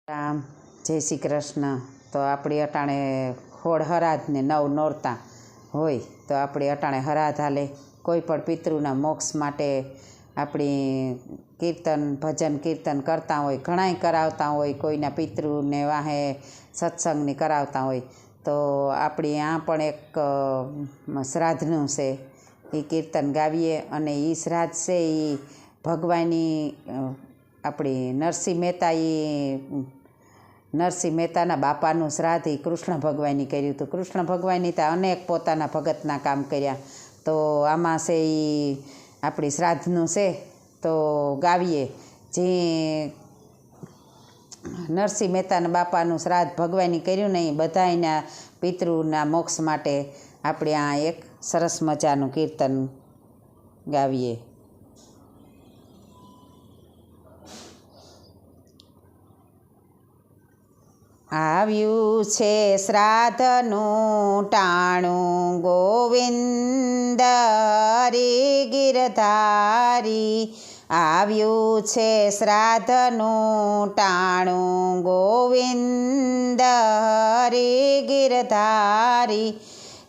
રામ જય શ્રી કૃષ્ણ. તો આપણી અટાણે હોળ હરાધ ને નવ નોરતા હોય તો આપણી અટાણે હરાધ હાલે. કોઈ પણ પિતૃના મોક્ષ માટે આપણી કીર્તન ભજન કીર્તન કરતા હોય, ઘણાય કરાવતા હોય, કોઈના પિતૃને વાહે સત્સંગની કરાવતા હોય. તો આપણી આ પણ એક શ્રાદ્ધનું છે, એ કીર્તન ગાવીએ. અને એ શ્રાદ્ધ છે એ ભગવાનની આપણી નરસિંહ મહેતાના બાપાનું શ્રાદ્ધ એ કૃષ્ણ ભગવાનની કર્યું હતું. કૃષ્ણ ભગવાનની ત્યાં અનેક પોતાના ભગતના કામ કર્યા. તો આમાં છે એ આપણી શ્રાદ્ધનું છે તો ગાવીએ. જે નરસિંહ મહેતાના બાપાનું શ્રાદ્ધ ભગવાનની કર્યું ને એ બધાયના પિતૃના મોક્ષ માટે આપણે આ એક સરસ મજાનું કીર્તન ગાવીએ. આવ્યું છે શ્રાદ્ધનું ટાણું, ગોવિંદ હરિ ગિરધારી. આવ્યું છે શ્રાદ્ધનું ટાણું, ગોવિંદ હરિ ગિરધારી.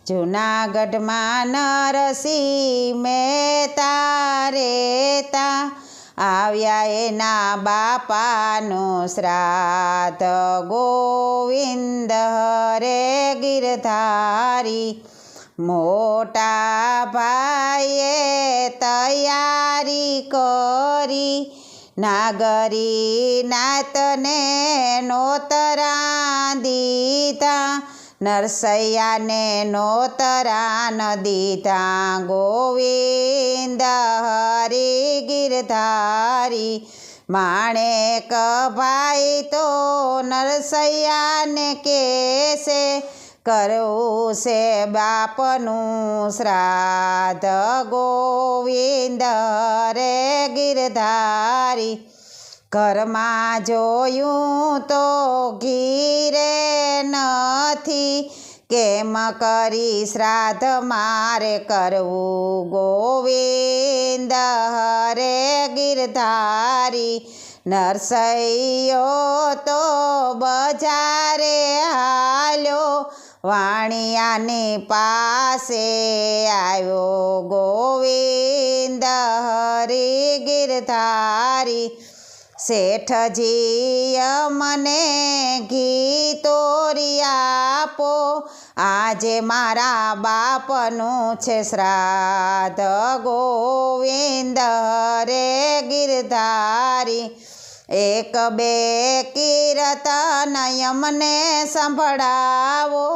જૂનાગઢમાં નરસિંહ મહેતા રહેતા, આવ્યા એના બાપાનું શ્રાદ્ધ, ગોવિંદ હરે ગિરધારી. મોટા ભાઈએ તૈયારી કરી, નાગરી નાતને નોતરા દીધા, નરસૈયાને નોતરા ન દીધા, ગોવિંદ હરિ ગિરધારી. માણેક ભાઈ તો નરસૈયાને કહેશે, કરવું છે બાપનું શ્રાદ્ધ, ગોવિંદ હરે ગિરધારી. ઘરમાં જોયું તો ઘીરે નથી, કેમ કરી શ્રાદ્ધ મારે કરવું, ગોવિંદ હરે ગિરધારી. નરસૈયો તો બજારે હાલ્યો, વાણિયાની પાસે આવ્યો, ગોવિંદ હરિ ગિરધારી. શેઠજી મને ઘી તોરી આપો, આજે મારા બાપનું છે શ્રાદ્ધ, ગોવિંદ હરે ગિરધારી. એક બે કીર્તન યમને સંભળાવો,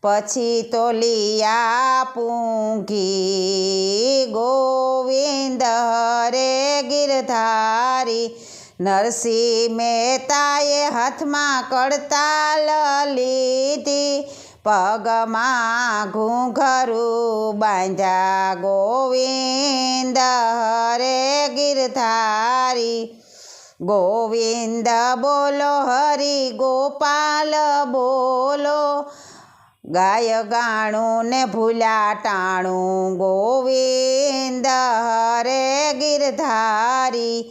પછી તો લઈ આપું ઘી, ગોવિંદ હરે ગિરધારી. નરસિંહ મહેતાએ હાથમાં કડતાલ લીધી, પગમાં ઘૂંઘરું બાંધ્યા, ગોવિંદ હરે ગિરધારી. ગોવિંદ બોલો હરિ ગોપાલ બોલો, ગાય ગાણું ને ભૂલ્યા ટાણું, ગોવિંદ હરે ગિરધારી.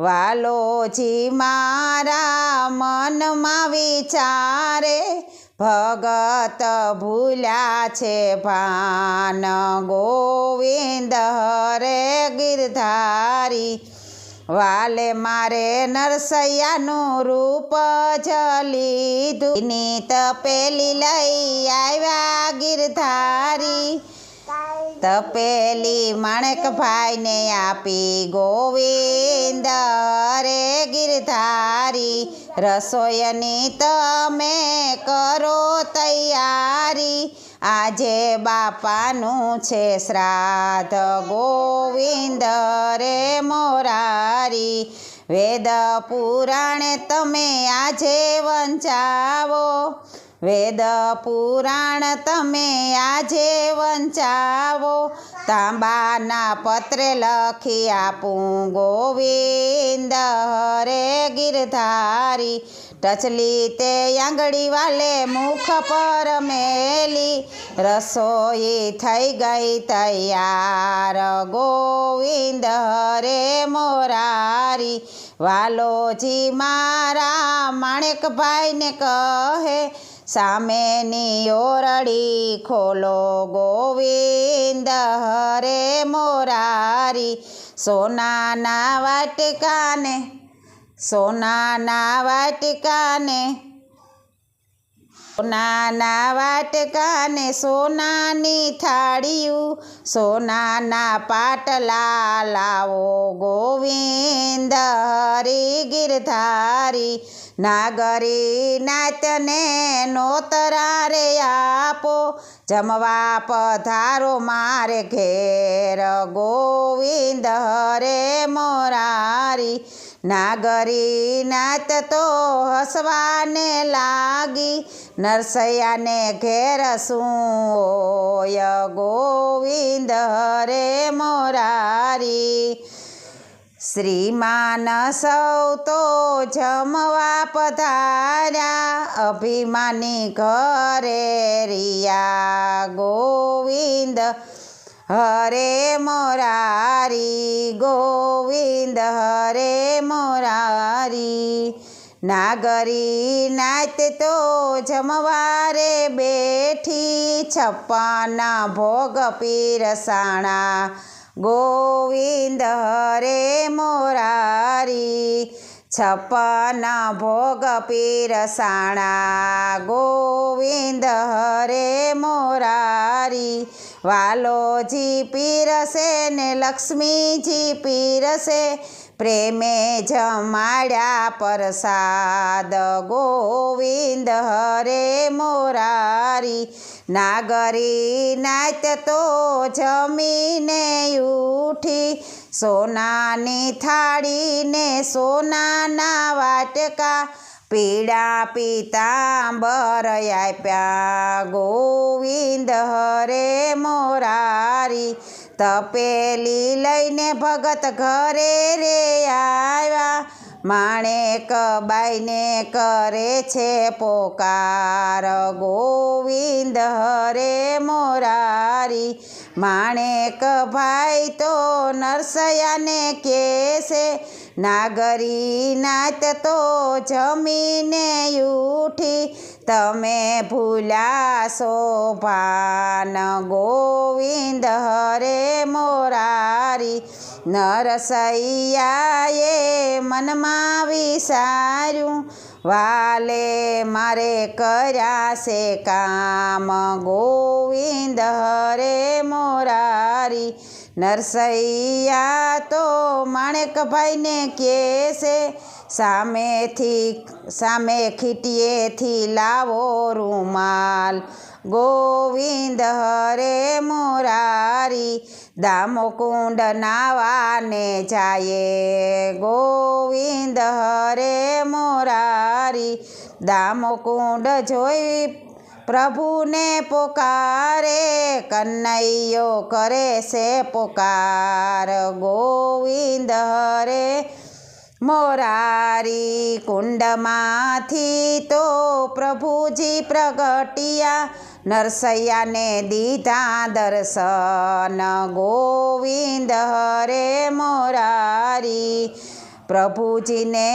વાલોજી મારા મનમાં વિચારે, ભગત ભૂલ્યા છે ભાન, ગોવિંદ હરે ગિરધારી. વાલે મારે નરસૈયાનું રૂપ જ લીધું, એની તપેલી લઈ આવ્યા ગિરધારી. તપેલી માણેકભાઈને આપી, ગોવિંદ હરે ગિરધારી. રસોઈની તમે કરો તૈયારી, આજે બાપાનું છે શ્રાદ્ધ, ગોવિંદ હરે મોરારી. વેદ પુરાણે તમે આજે વંચાવો, વેદ પુરાણ તમે આજે વંચાવો, તાંબાના પત્રે લખી આપું, ગોવિંદ હરે ગિરધારી. ટચલી તે આંગળી વાલે મુખ પર મેલી, રસોઈ થઈ ગઈ તૈયાર, ગોવિંદ હરે મોરારી. વાલોજી મારા માણેકભાઈને કહે, સામેની ઓરડી ખોલો, ગોવિંદ હરે મોરારી. સોનાના વાટકાને સોનાના વાટકાને સોનાની થાળીયું, સોનાના પાટલા લાવો, ગોવિંદ હરી ગિરધારી. નાગરી નાતને નોતરા રે આપો, જમવા પધારો મારે ઘેર, ગોવિંદ હરે મોરારી. નાગરી નાત તો હસવાને લાગી, નરસૈયાને ઘેર શું હોય, ગોવિંદ હરે મોરારી. શ્રીમાન સૌ તો જમવા પધાર્યા, અભિમાની ઘરે રિયા, ગોવિંદ હરે મોરારી, ગોવિંદ હરે મોરારી. નાગરી નાત તો જમવારે બેઠી, 56 ભોગ પીરસાણા, ગોવિંદ હરે મોરારી. 56 ભોગ પીરસાણા, ગોવિંદ હરે મોરારી. વાલોજી પીરસે ને લક્ષ્મીજી પીરસે, પ્રેમે જમાડ્યા પ્રસાદ, ગોવિંદ હરે મોરારી. નાગરી નાત તો જમીને ઉઠી, સોનાની થાળીને સોનાના વાટકા, પીળા પીતાંબર આપ્યા, ગોવિંદ હરે મોરારી. તપેલી લઈને ભગત ઘરે રે આવ્યા, માણેકબાઈને કરે છે પોકાર, ગોવિંદ હરે મોરારી. માણેકભાઈ તો નરસૈયાને કહેશે, નાગરી નાત તો જમીને ઉઠી, તમે ભૂલાશો ભાન, ગોવિંદ હરે મોરારી. નરસૈયાએ મનમાં વિચાર્યું, વાલે મારે કર્યા છે કામ, ગોવિંદ હરે મોરારી. નરસૈયા તો માણેકભાઈને કહેશે, સામે ખીટીએથી લાવો રૂમાલ, ગોવિંદ હરે મોરારી. દામોકુંડ નાવાને જાય, ગોવિંદ હરે મોરારી. દામોકુંડ જોઈ પ્રભુને પોકારે, કનૈયો કરે છે પોકાર, ગોવિંદ હરે મોરારી. કુંડમાંથી તો પ્રભુજી પ્રગટ્યા, નરસૈયાને દીધા દર્શન, ગોવિંદ હરે મોરારી. પ્રભુજીને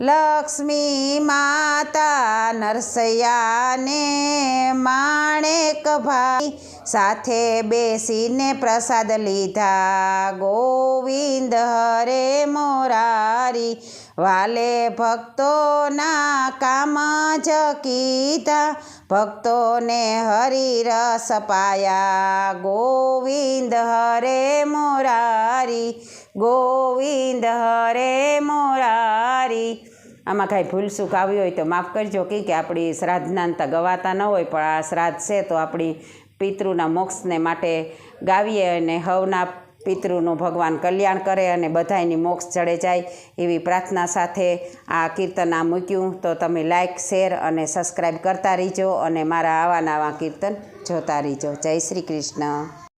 લક્ષ્મી માતા, નરસૈયાને માણેકભાઈ, સાથે બેસીને પ્રસાદ લીધા, ગોવિંદ હરે મોરારી. વાલે ભક્તોના કામ જ કીધા, ભક્તોને હરિરસ પાયા, ગોવિંદ હરે મોરારી, ગોવિંદ હરે મોરારી. આમાં કાંઈ ભૂલચૂક આવી હોય તો માફ કરજો, કે આપણી શ્રાદ્ધના ગવાતા ન હોય, પણ આ શ્રાદ્ધ છે તો આપણી પિતૃના મોક્ષને માટે ગાવીએ, અને હવના પિતૃનું ભગવાન કલ્યાણ કરે અને બધાયની મોક્ષ ચડે જાય એવી પ્રાર્થના સાથે આ કીર્તન આ મૂક્યું. તો તમે લાઈક, શેર અને સબસ્ક્રાઈબ કરતા રહીજો, અને મારા આવા નવા કીર્તન જોતા રહીજો. જય શ્રી કૃષ્ણ.